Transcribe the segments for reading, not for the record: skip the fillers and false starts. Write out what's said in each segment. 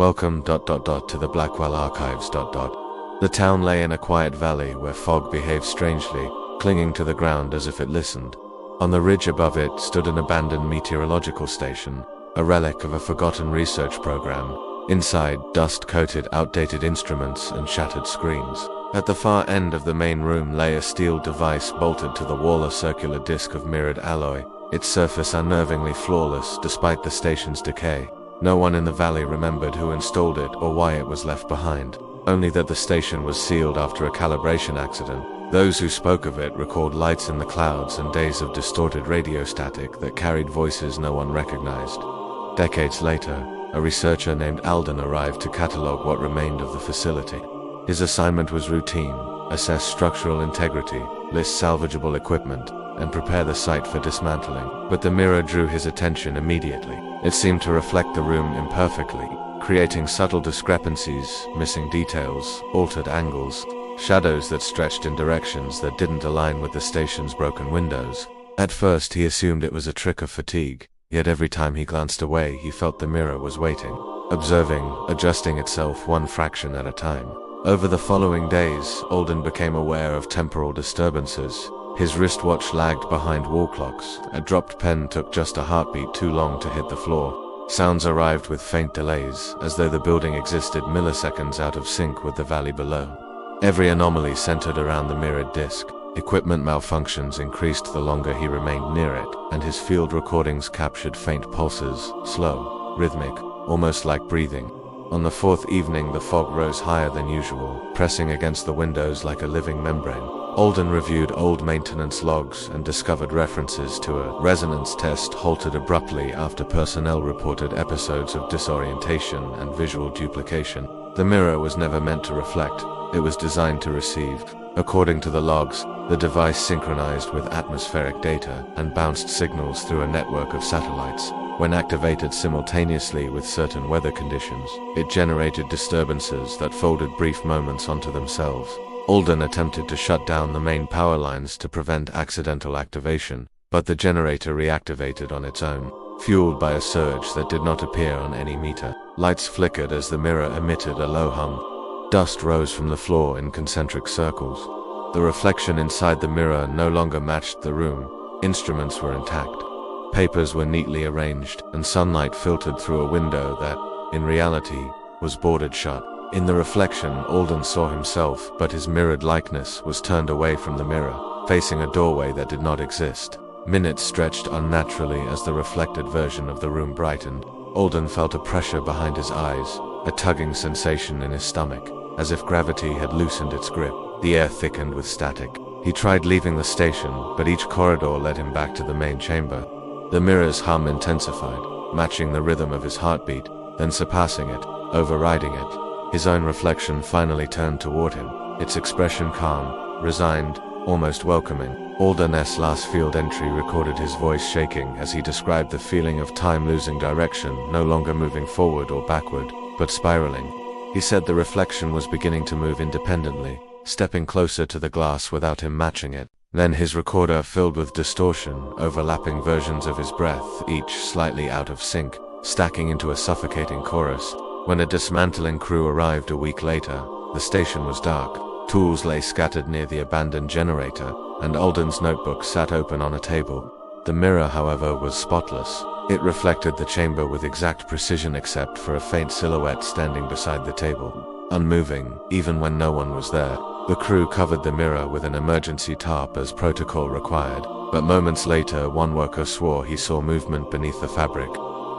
Welcome to the Blackwell Archives. The town lay in a quiet valley where fog behaved strangely, clinging to the ground as if it listened. On the ridge above it stood an abandoned meteorological station, a relic of a forgotten research program. Inside, dust-coated outdated instruments and shattered screens. At the far end of the main room lay a steel device bolted to the wall, a circular disc of mirrored alloy, its surface unnervingly flawless despite the station's decay. No one in the valley remembered who installed it or why it was left behind, only that the station was sealed after a calibration accident. Those who spoke of it recalled lights in the clouds and days of distorted radio static that carried voices no one recognized. Decades later, a researcher named Alden arrived to catalog what remained of the facility. His assignment was routine: assess structural integrity, list salvageable equipment, and prepare the site for dismantling. But the mirror drew his attention immediately. It seemed to reflect the room imperfectly, creating subtle discrepancies, missing details, altered angles, shadows that stretched in directions that didn't align with the station's broken windows. At first he assumed it was a trick of fatigue, yet every time he glanced away he felt the mirror was waiting, observing, adjusting itself one fraction at a time. Over the following days, Alden became aware of temporal disturbances. His wristwatch lagged behind wall clocks, a dropped pen took just a heartbeat too long to hit the floor. Sounds arrived with faint delays, as though the building existed milliseconds out of sync with the valley below. Every anomaly centered around the mirrored disc. Equipment malfunctions increased the longer he remained near it, and his field recordings captured faint pulses, slow, rhythmic, almost like breathing. On the fourth evening, the fog rose higher than usual, pressing against the windows like a living membrane. Alden reviewed old maintenance logs and discovered references to a resonance test halted abruptly after personnel reported episodes of disorientation and visual duplication. The mirror was never meant to reflect, it was designed to receive. According to the logs, the device synchronized with atmospheric data and bounced signals through a network of satellites. When activated simultaneously with certain weather conditions, it generated disturbances that folded brief moments onto themselves. Alden attempted to shut down the main power lines to prevent accidental activation, but the generator reactivated on its own, fueled by a surge that did not appear on any meter. Lights flickered as the mirror emitted a low hum. Dust rose from the floor in concentric circles. The reflection inside the mirror no longer matched the room. Instruments were intact. Papers were neatly arranged, and sunlight filtered through a window that, in reality, was boarded shut. In the reflection, Alden saw himself, but his mirrored likeness was turned away from the mirror, facing a doorway that did not exist. Minutes stretched unnaturally as the reflected version of the room brightened. Alden felt a pressure behind his eyes, a tugging sensation in his stomach, as if gravity had loosened its grip. The air thickened with static. He tried leaving the station, but each corridor led him back to the main chamber. The mirror's hum intensified, matching the rhythm of his heartbeat, then surpassing it, overriding it. His own reflection finally turned toward him, its expression calm, resigned, almost welcoming. Alden's last field entry recorded his voice shaking as he described the feeling of time losing direction, no longer moving forward or backward, but spiraling. He said the reflection was beginning to move independently, stepping closer to the glass without him matching it. Then his recorder filled with distortion, overlapping versions of his breath, each slightly out of sync, stacking into a suffocating chorus. When a dismantling crew arrived a week later, the station was dark. Tools lay scattered near the abandoned generator, and Alden's notebook sat open on a table. The mirror, however, was spotless. It reflected the chamber with exact precision except for a faint silhouette standing beside the table, unmoving, even when no one was there. The crew covered the mirror with an emergency tarp as protocol required, but moments later one worker swore he saw movement beneath the fabric,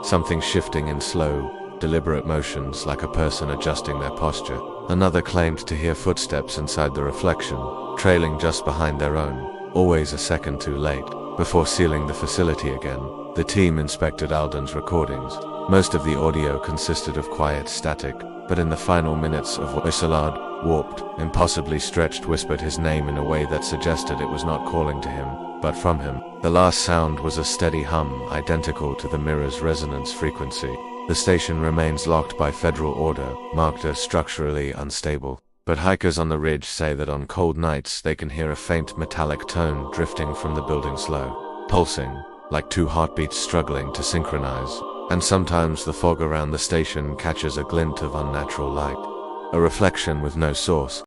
something shifting in slow, deliberate motions like a person adjusting their posture. Another claimed to hear footsteps inside the reflection, trailing just behind their own, always a second too late. Before sealing the facility again, the team inspected Alden's recordings. Most of the audio consisted of quiet static, but in the final minutes of Isolard, warped, impossibly stretched, whispered his name in a way that suggested it was not calling to him, but from him. The last sound was a steady hum, identical to the mirror's resonance frequency. The station remains locked by federal order, marked as structurally unstable. But hikers on the ridge say that on cold nights they can hear a faint metallic tone drifting from the building's low, pulsing, like two heartbeats struggling to synchronize. and sometimes the fog around the station catches a glint of unnatural light, a reflection with no source,